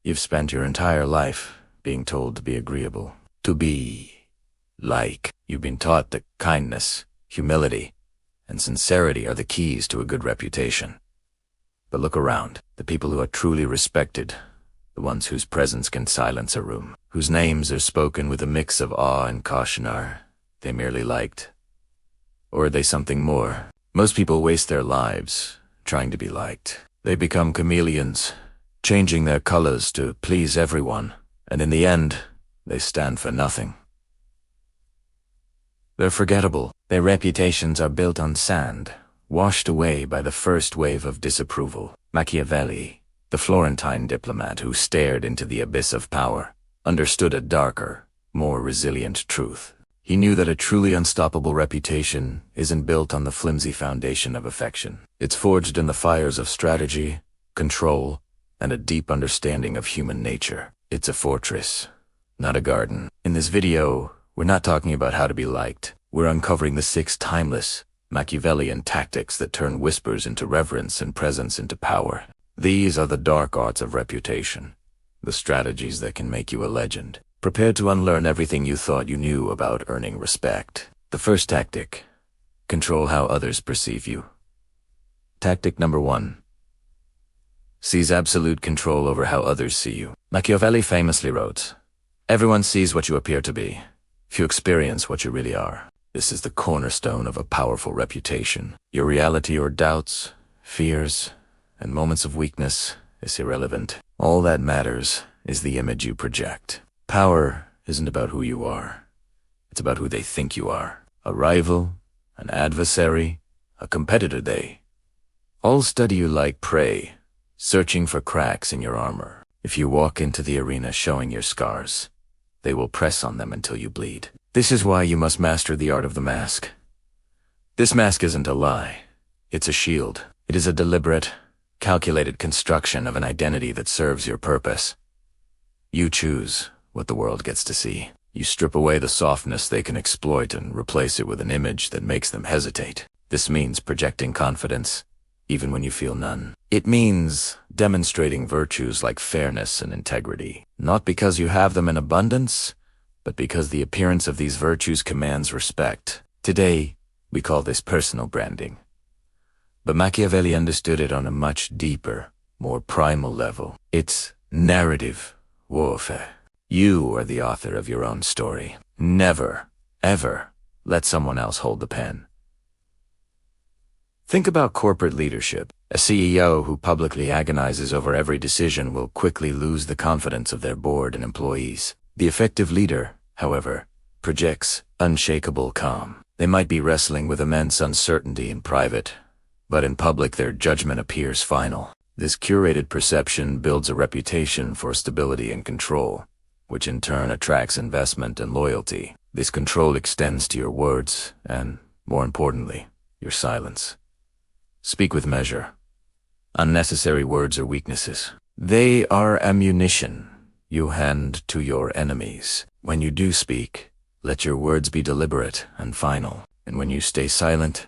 You've spent your entire life being told to be agreeable, to be like. You've been taught that kindness, humility, and sincerity are the keys to a good reputation. But look around. The people who are truly respected, the ones whose presence can silence a room, whose names are spoken with a mix of awe and caution, are they merely liked? Or are they something more? Most people waste their lives trying to be liked. They become chameleons, changing their colors to please everyone, and in the end, they stand for nothing. They're forgettable. Their reputations are built on sand, washed away by the first wave of disapproval. Machiavelli, the Florentine diplomat who stared into the abyss of power, understood a darker, more resilient truth. He knew that a truly unstoppable reputation isn't built on the flimsy foundation of affection. It's forged in the fires of strategy, control, and a deep understanding of human nature. It's a fortress, not a garden. In this video, we're not talking about how to be liked. We're uncovering the 6 timeless, Machiavellian tactics that turn whispers into reverence and presence into power. These are the dark arts of reputation, the strategies that can make you a legend. Prepare to unlearn everything you thought you knew about earning respect. The first tactic: control how others perceive you. Tactic number 1. Seize absolute control over how others see you. Machiavelli famously wrote, "Everyone sees what you appear to be. Few experience what you really are." This is the cornerstone of a powerful reputation. Your reality or doubts, fears, and moments of weakness is irrelevant. All that matters is the image you project. Power isn't about who you are. It's about who they think you are. A rival, an adversary, a competitor, they all study you like prey, searching for cracks in your armor. If you walk into the arena showing your scars, they will press on them until you bleed. This is why you must master the art of the mask. This mask isn't a lie. It's a shield. It is a deliberate, calculated construction of an identity that serves your purpose. You choose what the world gets to see. You strip away the softness they can exploit and replace it with an image that makes them hesitate. This means projecting confidence, even when you feel none. It means demonstrating virtues like fairness and integrity, not because you have them in abundance, but because the appearance of these virtues commands respect. Today, we call this personal branding. But Machiavelli understood it on a much deeper, more primal level. It's narrative warfare. You are the author of your own story. Never, ever let someone else hold the pen. Think about corporate leadership. A CEO who publicly agonizes over every decision will quickly lose the confidence of their board and employees. The effective leader, however, projects unshakable calm. They might be wrestling with immense uncertainty in private, but in public their judgment appears final. This curated perception builds a reputation for stability and control, which in turn attracts investment and loyalty. This control extends to your words and, more importantly, your silence. Speak with measure. Unnecessary words are weaknesses. They are ammunition you hand to your enemies. When you do speak, let your words be deliberate and final. And when you stay silent,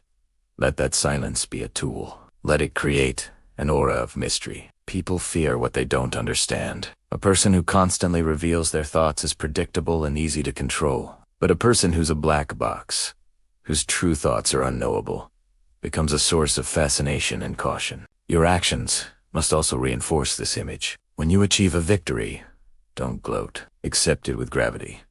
let that silence be a tool. Let it create an aura of mystery. People fear what they don't understand. A person who constantly reveals their thoughts is predictable and easy to control. But a person who's a black box, whose true thoughts are unknowable, becomes a source of fascination and caution. Your actions must also reinforce this image. When you achieve a victory, don't gloat. Accept it with gravity,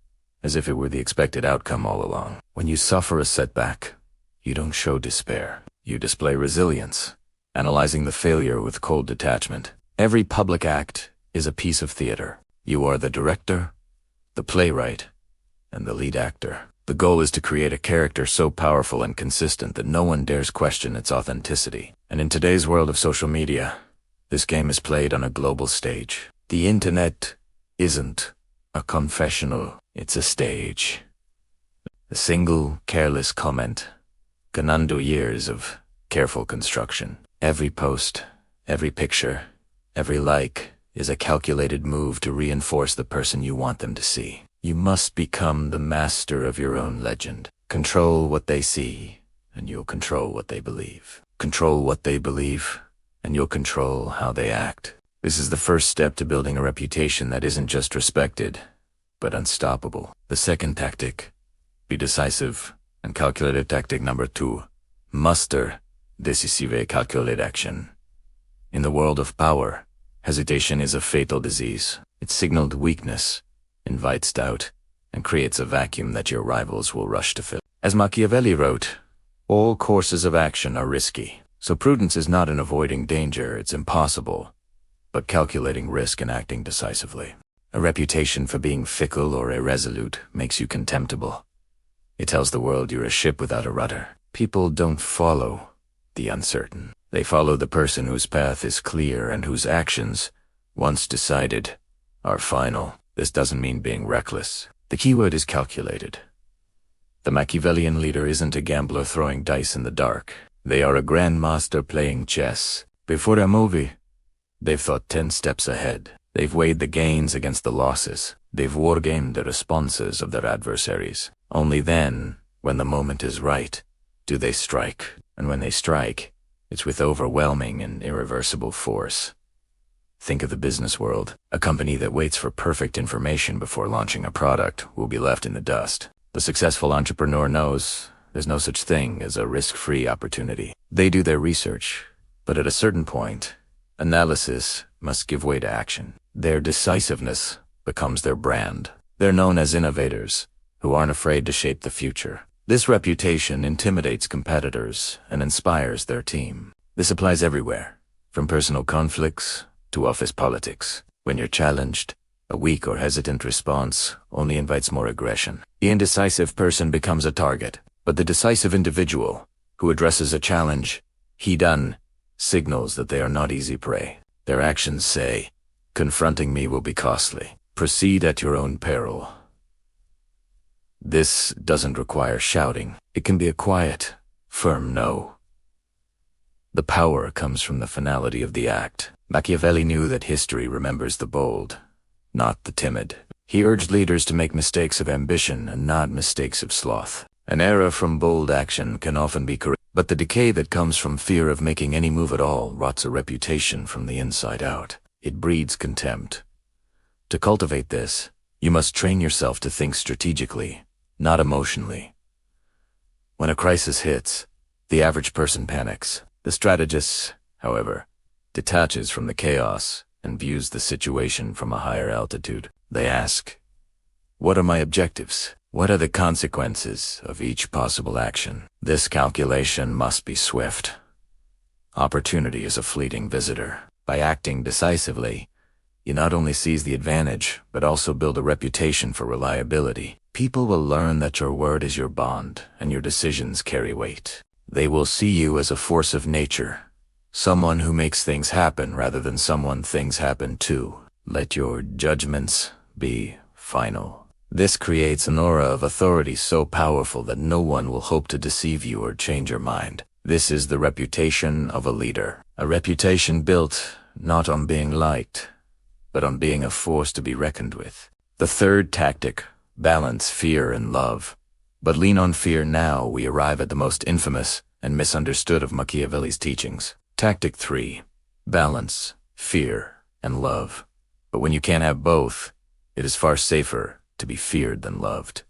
as if it were the expected outcome all along. When you suffer a setback, you don't show despair. You display resilience, analyzing the failure with cold detachment. Every public act is a piece of theater. You are the director, the playwright, and the lead actor. The goal is to create a character so powerful and consistent that no one dares question its authenticity. And in today's world of social media, this game is played on a global stage. The internet isn't a confessional, it's a stage. A single careless comment can undo years of careful construction. Every post, every picture, every like is a calculated move to reinforce the person you want them to see. You must become the master of your own legend. Control what they see, and you'll control what they believe. Control what they believe, and you'll control how they act. This is the first step to building a reputation that isn't just respected, but unstoppable. The second tactic, be decisive and calculated. Tactic number 2, muster decisive e calculated action. In the world of power, hesitation is a fatal disease. It signals weakness, invites doubt, and creates a vacuum that your rivals will rush to fill. As Machiavelli wrote, all courses of action are risky. So prudence is not in avoiding danger, it's impossible, but calculating risk and acting decisively. A reputation for being fickle or irresolute makes you contemptible. It tells the world you're a ship without a rudder. People don't follow the uncertain. They follow the person whose path is clear and whose actions, once decided, are final. This doesn't mean being reckless. The key word is calculated. The Machiavellian leader isn't a gambler throwing dice in the dark. They are a grandmaster playing chess. Before a movie, they've thought 10 steps ahead. They've weighed the gains against the losses. They've wargamed the responses of their adversaries. Only then, when the moment is right, do they strike. And when they strike, it's with overwhelming and irreversible force. Think of the business world. A company that waits for perfect information before launching a product will be left in the dust. The successful entrepreneur knows there's no such thing as a risk-free opportunity. They do their research, but at a certain point, analysis must give way to action. Their decisiveness becomes their brand. They're known as innovators who aren't afraid to shape the future. This reputation intimidates competitors and inspires their team. This applies everywhere, from personal conflicts to office politics. When you're challenged, a weak or hesitant response only invites more aggression. The indecisive person becomes a target, but the decisive individual who addresses a challenge, head-on, signals that they are not easy prey. Their actions say, confronting me will be costly. Proceed at your own peril. This doesn't require shouting. It can be a quiet, firm no. The power comes from the finality of the act. Machiavelli knew that history remembers the bold, not the timid. He urged leaders to make mistakes of ambition and not mistakes of sloth. An error from bold action can often be corrected, but the decay that comes from fear of making any move at all rots a reputation from the inside out. It breeds contempt. To cultivate this, you must train yourself to think strategically, not emotionally. When a crisis hits, the average person panics. The strategist, however, detaches from the chaos and views the situation from a higher altitude. They ask, what are my objectives? What are the consequences of each possible action? This calculation must be swift. Opportunity is a fleeting visitor. By acting decisively, you not only seize the advantage, but also build a reputation for reliability. People will learn that your word is your bond, and your decisions carry weight. They will see you as a force of nature, someone who makes things happen rather than someone things happen to. Let your judgments be final. This creates an aura of authority so powerful that no one will hope to deceive you or change your mind. This is the reputation of a leader. A reputation built not on being liked, but on being a force to be reckoned with. The third tactic, balance fear and love. But lean on fear now, we arrive at the most infamous and misunderstood of Machiavelli's teachings. Tactic 3, balance fear and love. But when you can't have both, it is far safer to be feared than loved.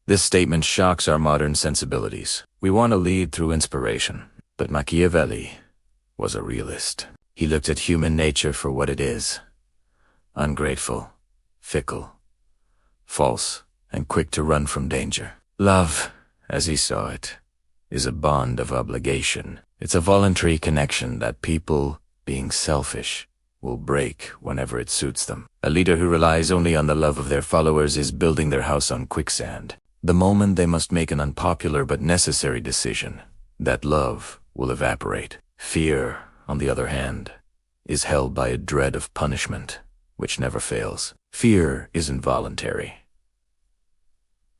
This statement shocks our modern sensibilities. We want to lead through inspiration, but Machiavelli was a realist. He looked at human nature for what it is: ungrateful, fickle, false, and quick to run from danger. Love, as he saw it, is a bond of obligation. It's a voluntary connection that people, being selfish, will break whenever it suits them. A leader who relies only on the love of their followers is building their house on quicksand. The moment they must make an unpopular but necessary decision, that love will evaporate. Fear, on the other hand, is held by a dread of punishment, which never fails. Fear isn't voluntary.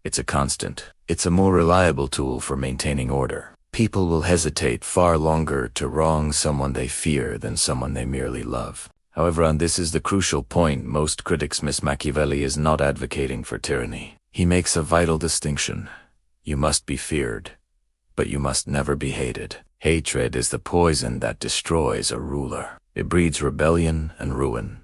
It's a constant. It's a more reliable tool for maintaining order. People will hesitate far longer to wrong someone they fear than someone they merely love. However, and this is the crucial point, most critics miss: Machiavelli is not advocating for tyranny. He makes a vital distinction. You must be feared, but you must never be hated. Hatred is the poison that destroys a ruler. It breeds rebellion and ruin.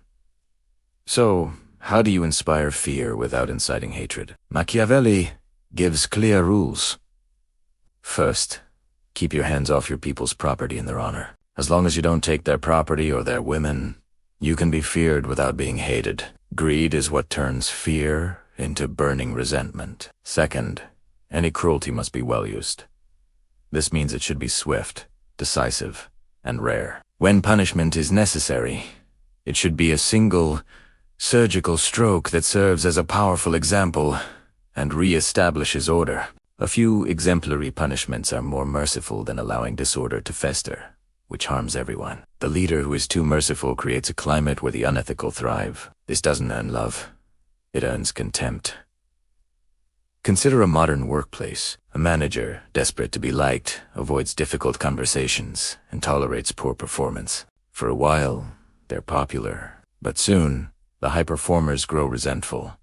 So, how do you inspire fear without inciting hatred? Machiavelli gives clear rules. First, keep your hands off your people's property and their honor. As long as you don't take their property or their women, you can be feared without being hated. Greed is what turns fear into burning resentment. Second, any cruelty must be well used. This means it should be swift, decisive, and rare. When punishment is necessary, it should be a single, surgical stroke that serves as a powerful example and re-establishes order. A few exemplary punishments are more merciful than allowing disorder to fester, which harms everyone. The leader who is too merciful creates a climate where the unethical thrive. This doesn't earn love. It earns contempt. Consider a modern workplace. A manager, desperate to be liked, avoids difficult conversations and tolerates poor performance. For a while, they're popular, but soon, the high performers grow resentful.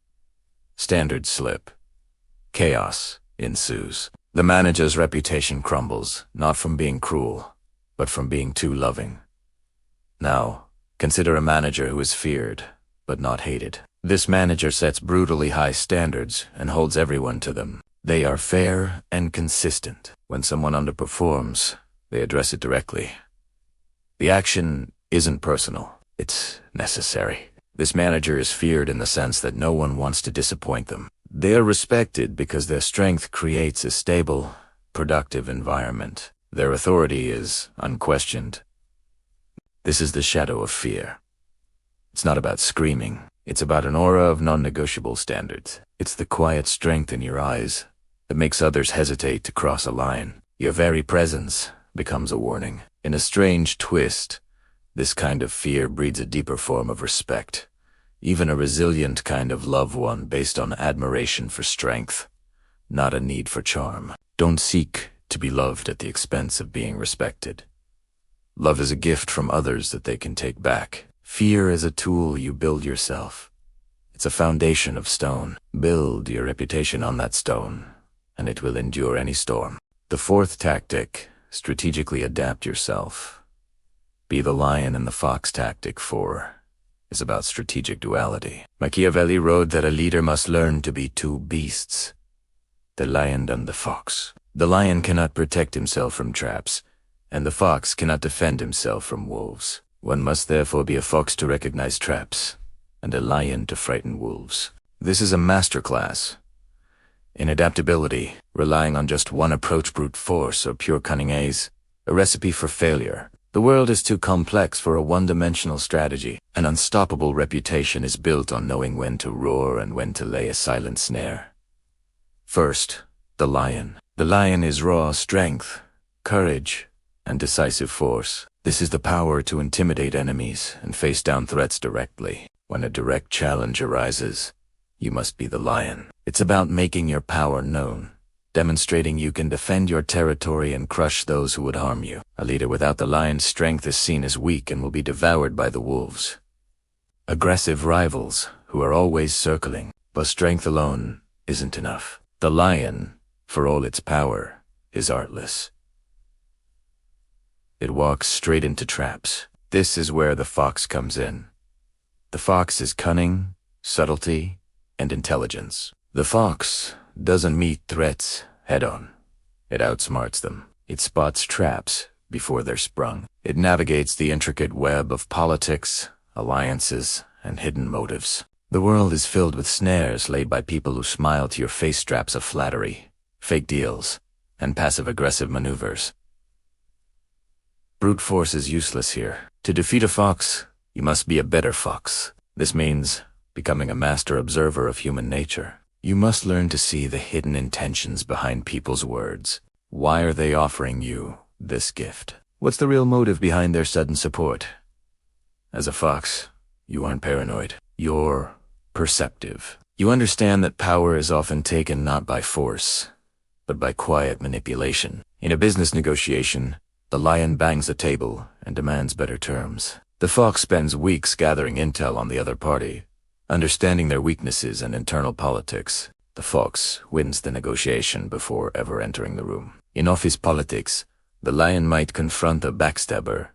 Standards slip. Chaos ensues. The manager's reputation crumbles, not from being cruel, but from being too loving. Now, consider a manager who is feared, but not hated. This manager sets brutally high standards and holds everyone to them. They are fair and consistent. When someone underperforms, they address it directly. The action isn't personal, it's necessary. This manager is feared in the sense that no one wants to disappoint them. They are respected because their strength creates a stable, productive environment. Their authority is unquestioned. This is the shadow of fear. It's not about screaming. It's about an aura of non-negotiable standards. It's the quiet strength in your eyes that makes others hesitate to cross a line. Your very presence becomes a warning. In a strange twist, this kind of fear breeds a deeper form of respect, even a resilient kind of love, one based on admiration for strength, not a need for charm. Don't seek to be loved at the expense of being respected. Love is a gift from others that they can take back. Fear is a tool you build yourself. It's a foundation of stone. Build your reputation on that stone, and it will endure any storm. The fourth tactic, strategically adapt yourself. Be the lion in the fox. Tactic 4 is about strategic duality. Machiavelli wrote that a leader must learn to be two beasts, the lion and the fox. The lion cannot protect himself from traps, and the fox cannot defend himself from wolves. One must therefore be a fox to recognize traps, and a lion to frighten wolves. This is a masterclass in adaptability, relying on just one approach, brute force or pure cunning, a recipe for failure. The world is too complex for a one-dimensional strategy. An unstoppable reputation is built on knowing when to roar and when to lay a silent snare. First, the lion. The lion is raw strength, courage, and decisive force. This is the power to intimidate enemies and face down threats directly. When a direct challenge arises, you must be the lion. It's about making your power known, demonstrating you can defend your territory and crush those who would harm you. A leader without the lion's strength is seen as weak and will be devoured by the wolves. Aggressive rivals who are always circling, but strength alone isn't enough. The lion, for all its power, is artless. It walks straight into traps. This is where the fox comes in. The fox is cunning, subtlety, and intelligence. The fox doesn't meet threats head-on. It outsmarts them. It spots traps before they're sprung. It navigates the intricate web of politics, alliances, and hidden motives. The world is filled with snares laid by people who smile to your face, straps of flattery, fake deals, and passive-aggressive maneuvers. Brute force is useless here. To defeat a fox, you must be a better fox. This means becoming a master observer of human nature. You must learn to see the hidden intentions behind people's words. Why are they offering you this gift? What's the real motive behind their sudden support? As a fox, you aren't paranoid. You're perceptive. You understand that power is often taken not by force, but by quiet manipulation. In a business negotiation, the lion bangs the table and demands better terms. The fox spends weeks gathering intel on the other party, understanding their weaknesses and internal politics. The fox wins the negotiation before ever entering the room. In office politics, the lion might confront a backstabber,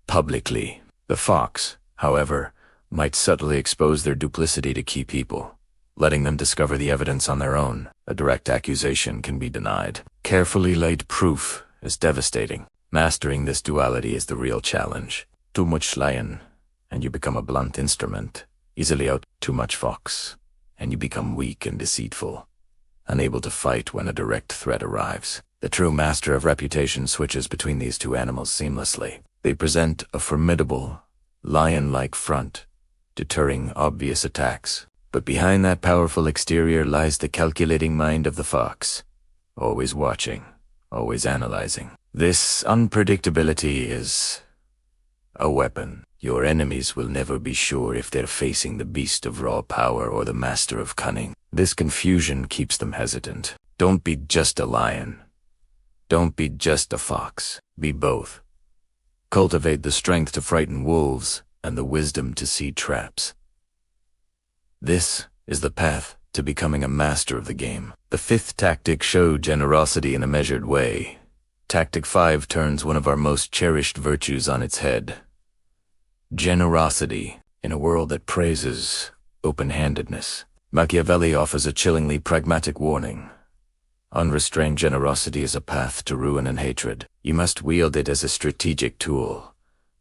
publicly. The fox, however, might subtly expose their duplicity to key people, letting them discover the evidence on their own. A direct accusation can be denied. Carefully laid proof is devastating. Mastering this duality is the real challenge. Too much lion, and you become a blunt instrument. Easily out. Too much fox, and you become weak and deceitful, unable to fight when a direct threat arrives. The true master of reputation switches between these two animals seamlessly. They present a formidable, lion-like front, deterring obvious attacks. But behind that powerful exterior lies the calculating mind of the fox, always watching, always analyzing. This unpredictability is a weapon. Your enemies will never be sure if they're facing the beast of raw power or the master of cunning. This confusion keeps them hesitant. Don't be just a lion. Don't be just a fox. Be both. Cultivate the strength to frighten wolves and the wisdom to see traps. This is the path to becoming a master of the game. The fifth tactic: show generosity in a measured way. Tactic 5 turns one of our most cherished virtues on its head. Generosity. In a world that praises open-handedness, Machiavelli offers a chillingly pragmatic warning. Unrestrained generosity is a path to ruin and hatred. You must wield it as a strategic tool,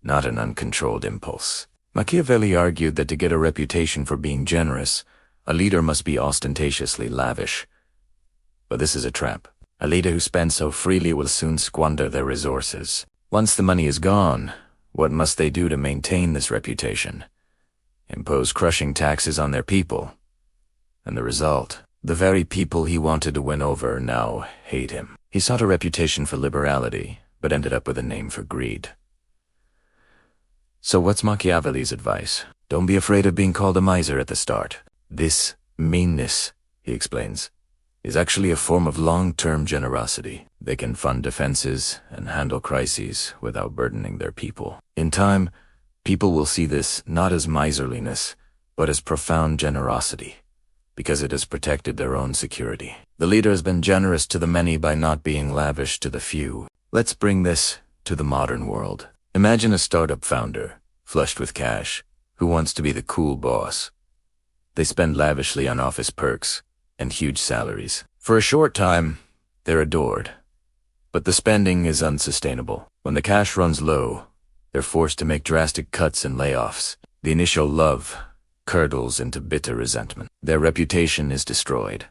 not an uncontrolled impulse. Machiavelli argued that to get a reputation for being generous, a leader must be ostentatiously lavish. But this is a trap. A leader who spends so freely will soon squander their resources. Once the money is gone, what must they do to maintain this reputation? Impose crushing taxes on their people. And the result? The very people he wanted to win over now hate him. He sought a reputation for liberality, but ended up with a name for greed. So what's Machiavelli's advice? Don't be afraid of being called a miser at the start. This meanness, he explains, is actually a form of long-term generosity. They can fund defenses and handle crises without burdening their people. In time, people will see this not as miserliness, but as profound generosity, because it has protected their own security. The leader has been generous to the many by not being lavish to the few. Let's bring this to the modern world. Imagine a startup founder, flushed with cash, who wants to be the cool boss. They spend lavishly on office perks and huge salaries. For a short time, they're adored. But the spending is unsustainable. When the cash runs low, they're forced to make drastic cuts and layoffs. The initial love curdles into bitter resentment. Their reputation is destroyed.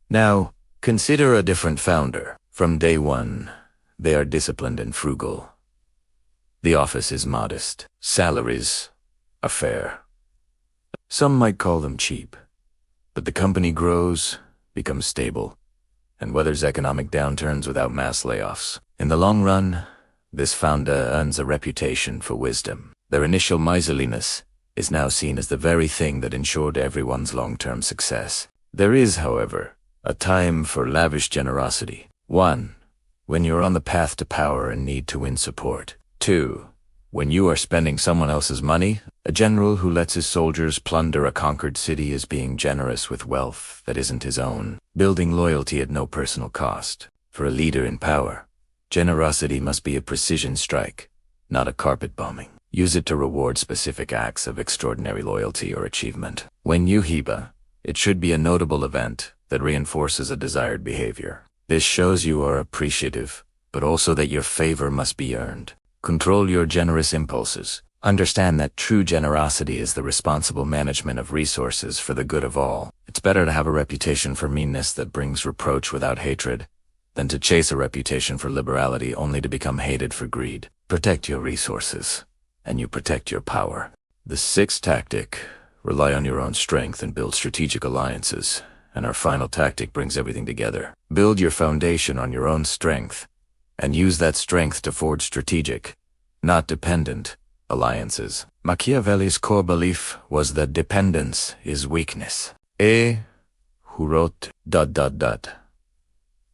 Now, consider a different founder. From day one, they are disciplined and frugal. The office is modest. Salaries are fair. Some might call them cheap. But the company grows, becomes stable, and weathers economic downturns without mass layoffs. In the long run, this founder earns a reputation for wisdom. Their initial miserliness is now seen as the very thing that ensured everyone's long-term success. There is, however, a time for lavish generosity. 1. When you're on the path to power and need to win support. 2. When you are spending someone else's money. A general who lets his soldiers plunder a conquered city is being generous with wealth that isn't his own, building loyalty at no personal cost. For a leader in power, generosity must be a precision strike, not a carpet bombing. Use it to reward specific acts of extraordinary loyalty or achievement. When you hiba, it should be a notable event that reinforces a desired behavior. This shows you are appreciative, but also that your favor must be earned. Control your generous impulses. Understand that true generosity is the responsible management of resources for the good of all. It's better to have a reputation for meanness that brings reproach without hatred than to chase a reputation for liberality only to become hated for greed. Protect your resources, and you protect your power. The sixth tactic: rely on your own strength and build strategic alliances. And our final tactic brings everything together. Build your foundation on your own strength, and use that strength to forge strategic, not dependent, alliances. Machiavelli's core belief was that dependence is weakness. Who wrote ...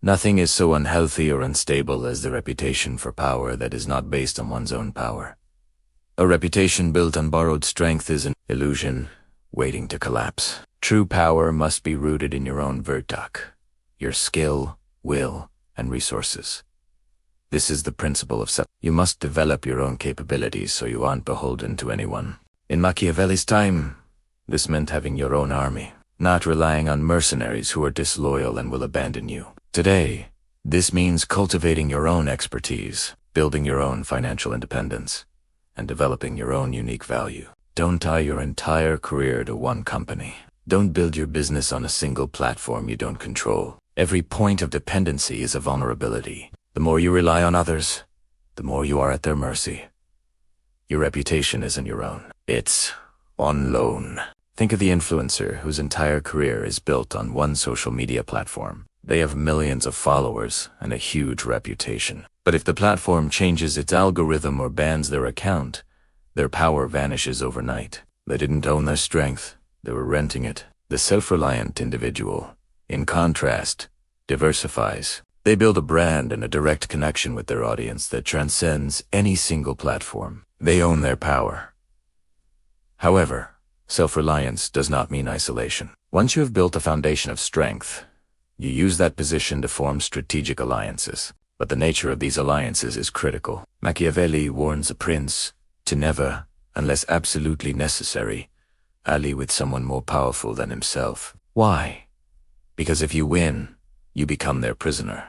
Nothing is so unhealthy or unstable as the reputation for power that is not based on one's own power. A reputation built on borrowed strength is an illusion waiting to collapse. True power must be rooted in your own virtue, your skill, will, and resources. This is the principle of self. You must develop your own capabilities so you aren't beholden to anyone. In Machiavelli's time, this meant having your own army, not relying on mercenaries who are disloyal and will abandon you. Today, this means cultivating your own expertise, building your own financial independence, and developing your own unique value. Don't tie your entire career to one company. Don't build your business on a single platform you don't control. Every point of dependency is a vulnerability. The more you rely on others, the more you are at their mercy. Your reputation isn't your own. It's on loan. Think of the influencer whose entire career is built on one social media platform. They have millions of followers and a huge reputation. But if the platform changes its algorithm or bans their account, their power vanishes overnight. They didn't own their strength. They were renting it. The self-reliant individual, in contrast, diversifies. They build a brand and a direct connection with their audience that transcends any single platform. They own their power. However, self-reliance does not mean isolation. Once you have built a foundation of strength, you use that position to form strategic alliances. But the nature of these alliances is critical. Machiavelli warns a prince to never, unless absolutely necessary, ally with someone more powerful than himself. Why? Because if you win, you become their prisoner.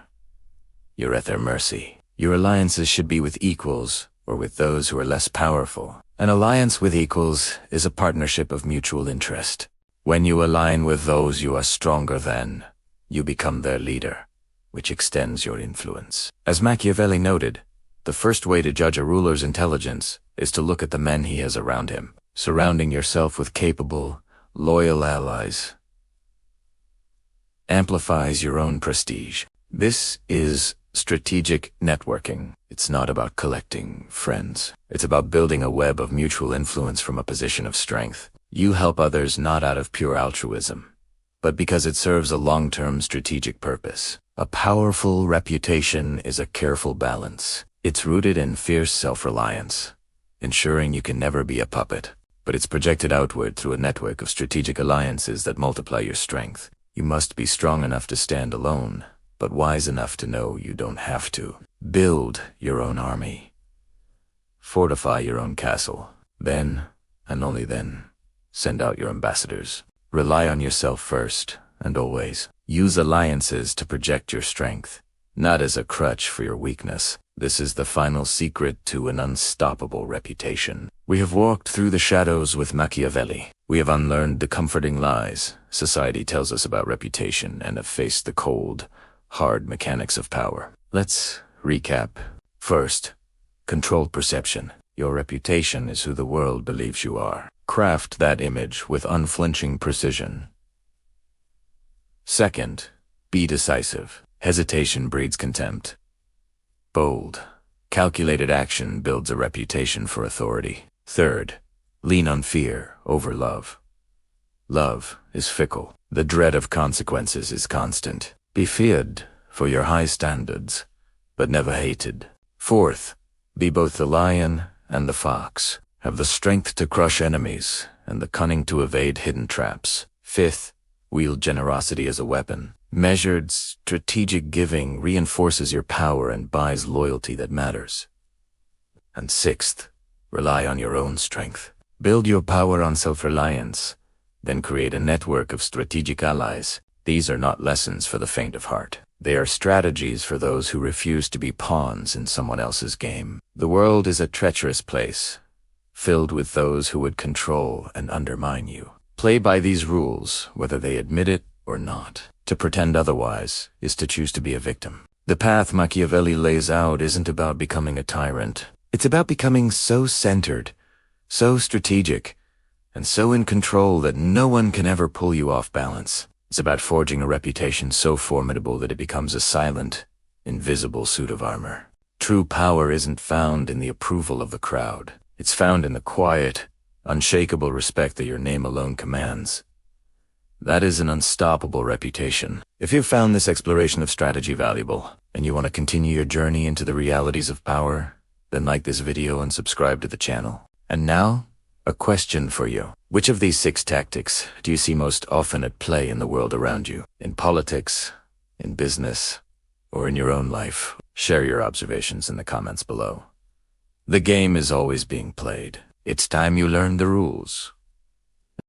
You're at their mercy. Your alliances should be with equals or with those who are less powerful. An alliance with equals is a partnership of mutual interest. When you align with those you are stronger than, you become their leader, which extends your influence. As Machiavelli noted, the first way to judge a ruler's intelligence is to look at the men he has around him. Surrounding yourself with capable, loyal allies amplifies your own prestige. This is strategic networking. It's not about collecting friends. It's about building a web of mutual influence from a position of strength. You help others not out of pure altruism, but because it serves a long-term strategic purpose. A powerful reputation is a careful balance. It's rooted in fierce self-reliance, ensuring you can never be a puppet, but it's projected outward through a network of strategic alliances that multiply your strength. You must be strong enough to stand alone, but wise enough to know you don't have to. Build your own army. Fortify your own castle. Then, and only then, send out your ambassadors. Rely on yourself first, and always. Use alliances to project your strength, not as a crutch for your weakness. This is the final secret to an unstoppable reputation. We have walked through the shadows with Machiavelli. We have unlearned the comforting lies society tells us about reputation and have faced the cold, hard mechanics of power. Let's recap. First, controlled perception. Your reputation is who the world believes you are. Craft that image with unflinching precision. Second, be decisive. Hesitation breeds contempt. Bold, calculated action builds a reputation for authority. Third, lean on fear over love. Love is fickle. The dread of consequences is constant. Be feared for your high standards, but never hated. Fourth, be both the lion and the fox. Have the strength to crush enemies and the cunning to evade hidden traps. Fifth, wield generosity as a weapon. Measured, strategic giving reinforces your power and buys loyalty that matters. And sixth, rely on your own strength. Build your power on self-reliance, then create a network of strategic allies. These are not lessons for the faint of heart. They are strategies for those who refuse to be pawns in someone else's game. The world is a treacherous place, filled with those who would control and undermine you. Play by these rules, whether they admit it or not. To pretend otherwise is to choose to be a victim. The path Machiavelli lays out isn't about becoming a tyrant. It's about becoming so centered, so strategic, and so in control that no one can ever pull you off balance. It's about forging a reputation so formidable that it becomes a silent, invisible suit of armor. True power isn't found in the approval of the crowd. It's found in the quiet, unshakable respect that your name alone commands. That is an unstoppable reputation. If you've found this exploration of strategy valuable, and you want to continue your journey into the realities of power, then like this video and subscribe to the channel. And now, a question for you. Which of these 6 tactics do you see most often at play in the world around you? In politics, in business, or in your own life? Share your observations in the comments below. The game is always being played. It's time you learn the rules.